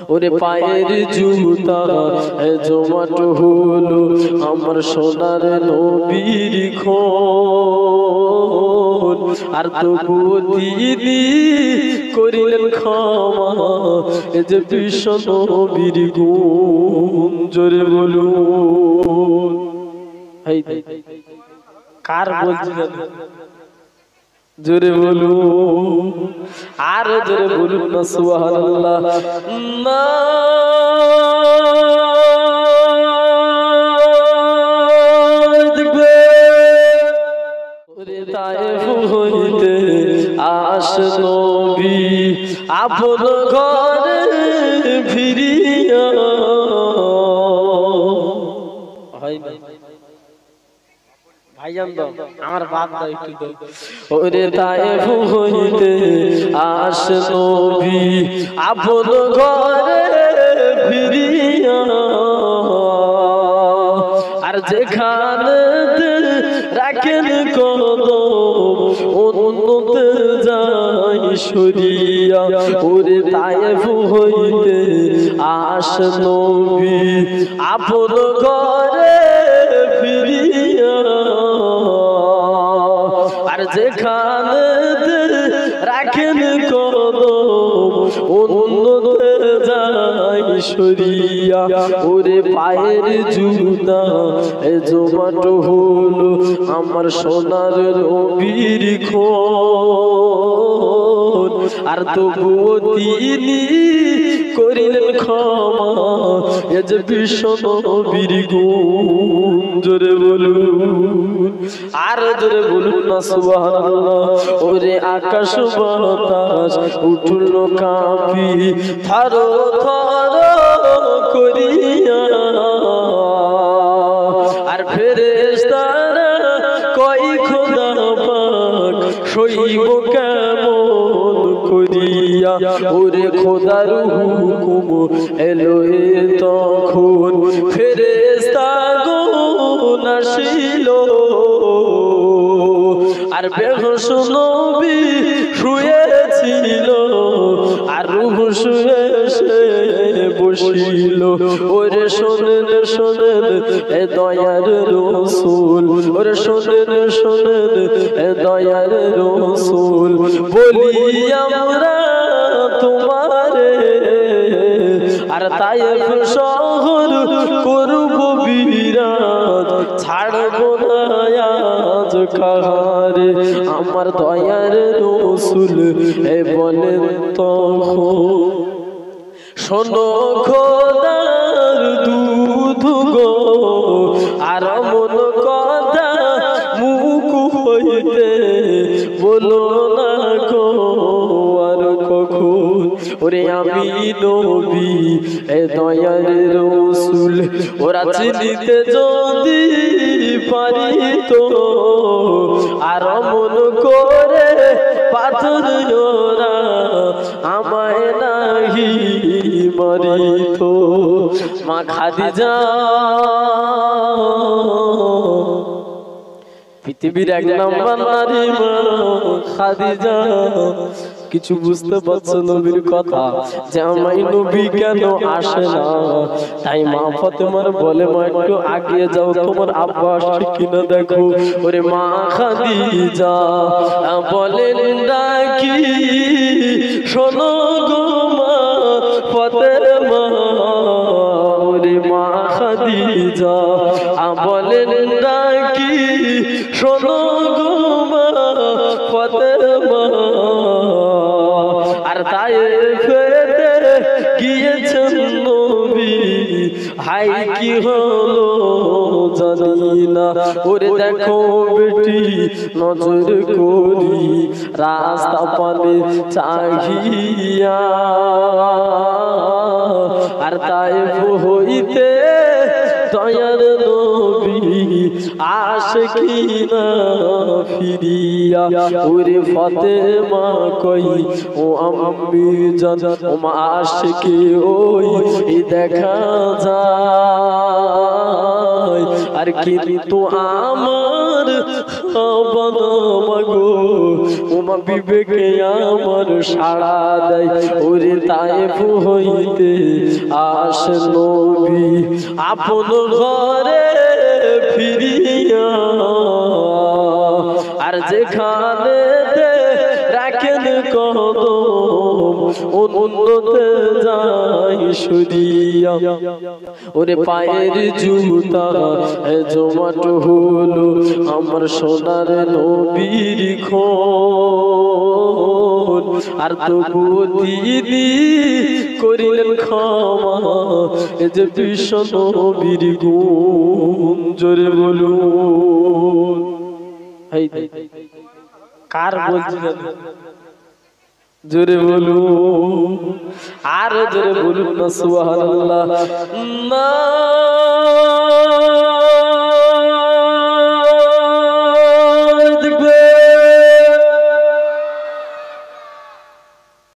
ওরে পায়ের জুতা জমাট হলো আমার সোনার নবীর খুন আর তবুও তিনি করিলেন ক্ষমা এ যে বিশ্ব নবীর গুণ জোরে বলুন কার বলছিলেন জোরে বলুন আর জোরে বলুন না সুবহানাল্লাহ না দেখবে ওরে তায়েফ হইতে আসে নবী আপন ঘরে ফিরিয়া হয় না ভাইজান দাও আমার বাদ দাও একটু দাও ওরে তায়েফ হইতে আসে নবী আপন ঘরে ফিরিয়া আর যেখানে রাখেন কদম অন্যতে যাই সরিয়া ওরে তায়েফ হইতে আসে নবী আপন ঘরে ফিরিয়া আর যেখানে রাখেন কদম অন্যতে যাই সরিয়া ওরে পায়ের জুতা জমাট হলো আমার সোনার নবীর খুন আর তবুও তিনি করিলেন ক্ষমা এ যে বিশ্ব নবীর গুণ জোরে বলুন আর জোরে বলুন না সুবহানাল্লাহ ওরে আকাশ বাতাস উঠল কাঁপি থর থর করিয়া আর ফেরেশতারা কই খোদা পাক সইব কেমন করিয়া ওরে খোদার হুকুম এলো তখন ফেরেশতা গুণ আসিল আর বেহুশ নবী শুয়েছিল আর রূহ শুয়ে বসিল ওরে শোনেন শোনেন এ দয়ার রাসূল ওরে শোনেন শোনেন এ দয়ার রাসূল বলি আমরা তোমারে আর তায়েফ শহর করব বিরাজ ছাড়ব না আজ কাহারে আমার দয়ার রাসূল এ বলেন তখন শোনো খোদার দুধ গো আর মন কথা মুখ হইতে বলো না গো আর কখন ওরে আমি নবী এ দয়ার রাসূল ওরা চিনিতে যদি পারি তো আর মন করে পাথর ওরা আমায় নাহি মরিত মা খাদিজা পৃথিবীর এক নাম্বার নারী মা খাদিজা কিছু বুঝতে পারছো নবীর কথা যে আমায় নবী কেন আসে না তাই মা ফাতেমার বলে মা একটু আগিয়ে যাও তোমার আব্বা আসে কিনা দেখো ওরে মা খাদিজা বলেন ডাকি শোনো গো মা ফাতেমা ওরে মা খাদিজা বলেন ডাকি শোনো গো মা ফাতেমা আর তায়েফেতে গিয়েছেন নবী হাই কি হলো জানি না ওরে দেখো বেটি নজর করি রাস্তা পানে চাহিয়া আর তায়েফ হইতে দয়ার নবী আশিকিনা ফিরিয়া ওরে ফাতেমা কই ও আম্মি জান ও মা আশিকি ওই দেখা যায় নাই আর কিন্তু আমার বাবা মাগো ওমা বিবেকে আমার সাড়া দেয় ওরে তায়েফ হইতে আসে নবী আপন ঘরে ফিরিয়া আর যেখানে রাখেন কদম উন্নতে যাই সরিয়া ওরে পায়ের জুতা জমাট হলো আমার সোনার নবীর খুন আর তবু দিদি করিলেন ক্ষমা এ যে বিশ্ব নবীর গুণ জোরে বলুন কার বলছিলেন জোরে বলুন আর জোরে বলুন না সুবহানাল্লাহ